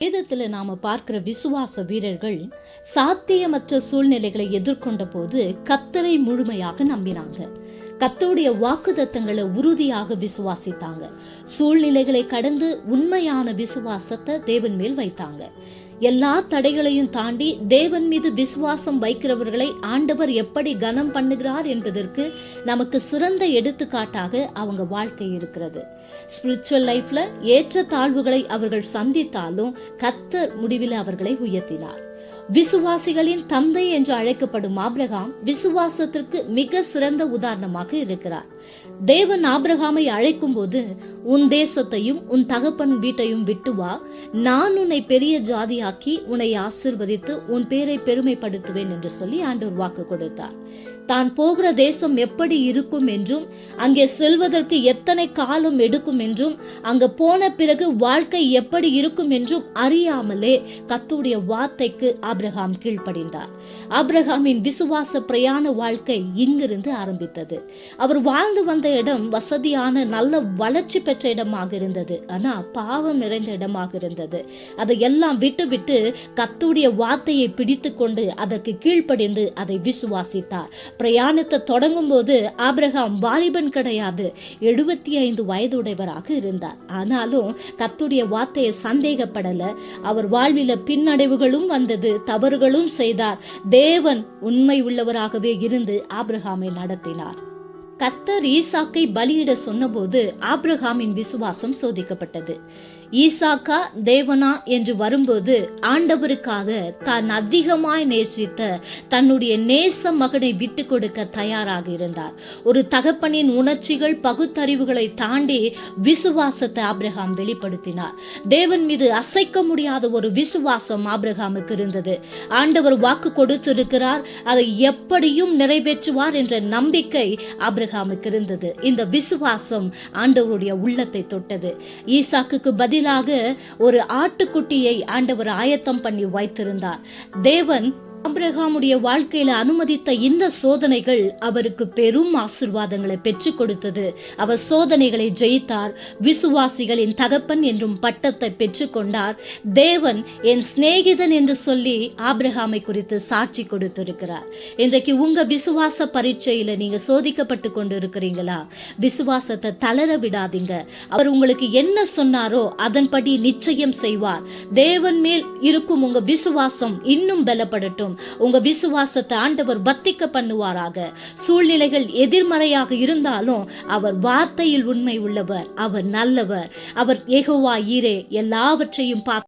வேதத்துல நாம பார்க்கிற விசுவாச வீரர்கள் சாத்தியமற்ற சூழ்நிலைகளை எதிர்கொண்ட போது கர்த்தரை முழுமையாக நம்பினாங்க. கர்த்தருடைய வாக்குத்தத்தங்களை உறுதியாக விசுவாசித்தாங்க. சூழ்நிலைகளை கடந்து உண்மையான விசுவாசத்தை தேவன் மேல் வைத்தாங்க. எல்லா தடைகளையும் தாண்டி தேவன் மீது விசுவாசம் வைக்கிறவர்களை ஆண்டவர் எப்படி கனம் பண்ணுகிறார் என்பதற்கு நமக்கு சிறந்த எடுத்துக்காட்டாக அவங்க வாழ்க்கை இருக்கிறது. ஸ்பிரிச்சுவல் லைஃப்ல ஏற்ற தாழ்வுகளை அவர்கள் சந்தித்தாலும் கர்த்தர் முடிவில் அவர்களை உயர்த்தினார். விசுவாசிகளின் தந்தை என்று அழைக்கப்படும் ஆபிரகாம் விசுவாசத்திற்கு மிக சிறந்த உதாரணமாக இருக்கிறார். தேவன் ஆபிரகாமை அழைக்கும் போது, உன் தேசத்தையும் உன் தகப்பன் வீட்டையும் விட்டு வா, நான் உன்னை பெரிய ஜாதியாக்கி உன்னை ஆசீர்வதித்து உன் பேரை பெருமைப்படுத்துவேன் என்று சொல்லி ஆண்டவர் வாக்கு கொடுத்தார். தான் போகிற தேசம் எப்படி இருக்கும் என்றும், அங்கே செல்வதற்கு எத்தனை காலம் எடுக்கும் என்றும், அங்க போன பிறகு வாழ்க்கை எப்படி இருக்கும் என்றும் அறியாமலே கர்த்தருடைய வார்த்தைக்கு ஆபிரகாம் கீழ்ப்படிந்தார். ஆபிரகாமின் விசுவாச பிரயாண வாழ்க்கை இங்கிருந்து ஆரம்பித்தது. அவர் வாழ்ந்து வந்த இடம் வசதியான நல்ல வளர்ச்சி பெற்ற இடமாக இருந்தது. ஆனா பாவம் நிறைந்த இடமாக இருந்தது. அதை எல்லாம் விட்டு கர்த்தருடைய வார்த்தையை பிடித்து கொண்டு அதற்கு கீழ்ப்படிந்து அதை விசுவாசித்தார். பிரயாணத்தை தொடங்கும் போது ஆபிரகாம் வாலிபன் கிடையாது, 75 வயதுடையவராக இருந்தார். ஆனாலும் கர்த்தருடைய வார்த்தையை சந்தேகப்படல. அவர் வாழ்வில பின்னடைவுகளும் வந்தது, தவறுகளும் செய்தார். தேவன் உண்மை உள்ளவராகவே இருந்து ஆபிரகாமை நடத்தினார். கர்த்தர் ஈசாக்கை பலியிட சொன்னபோது ஆபிரகாமின் விசுவாசம் சோதிக்கப்பட்டது. ஈசாக்கா தேவனா என்று வரும்போது ஆண்டவருக்காக தான் அதிகமாய் நேசித்த தன்னுடைய நேச மகனை விட்டு கொடுக்க தயாராக இருந்தார். ஒரு தகப்பனின் உணர்ச்சிகள் பகுத்தறிவுகளை தாண்டி விசுவாசத்தை ஆபிரகாம் வெளிப்படுத்தினார். தேவன் மீது அசைக்க முடியாத ஒரு விசுவாசம் ஆபிரகாமுக்கு இருந்தது. ஆண்டவர் வாக்கு கொடுத்திருக்கிறார், அதை எப்படியும் நிறைவேற்றுவார் என்ற நம்பிக்கை ஆபிரகாமுக்கு இருந்தது. இந்த விசுவாசம் ஆண்டவருடைய உள்ளத்தை தொட்டது. ஈசாக்குக்கு பதிலாக ஒரு ஆட்டுக்குட்டியை ஆண்டவர் ஆயத்தம் பண்ணி வைத்திருந்தார். தேவன் ஆபிரகாமுடைய வாழ்க்கையில அனுமதித்த இந்த சோதனைகள் அவருக்கு பெரும் ஆசீர்வாதங்களை பெற்றுக் கொடுத்தது. அவர் சோதனைகளை ஜெயித்தார். விசுவாசிகளின் தகப்பன் என்றும் பட்டத்தை பெற்றுக் கொண்டார். தேவன் என் சிநேகிதன் என்று சொல்லி ஆபிரகாமை குறித்து சாட்சி கொடுத்திருக்கிறார். இன்றைக்கு உங்க விசுவாச பரீட்சையில நீங்க சோதிக்கப்பட்டு கொண்டு இருக்கிறீங்களா? விசுவாசத்தை தளர விடாதீங்க. அவர் உங்களுக்கு என்ன சொன்னாரோ அதன்படி நிச்சயம் செய்வார். தேவன் மேல் இருக்கும் உங்க விசுவாசம் இன்னும் பலப்படட்டும். உங்க விசுவாசத்தை ஆண்டவர் வர்த்திக்க பண்ணுவாராக. சூழ்நிலைகள் எதிர்மறையாக இருந்தாலும் அவர் வார்த்தையில் உண்மை உள்ளவர், அவர் நல்லவர், அவர் யெகோவா ஈரே, எல்லாவற்றையும் பார்த்து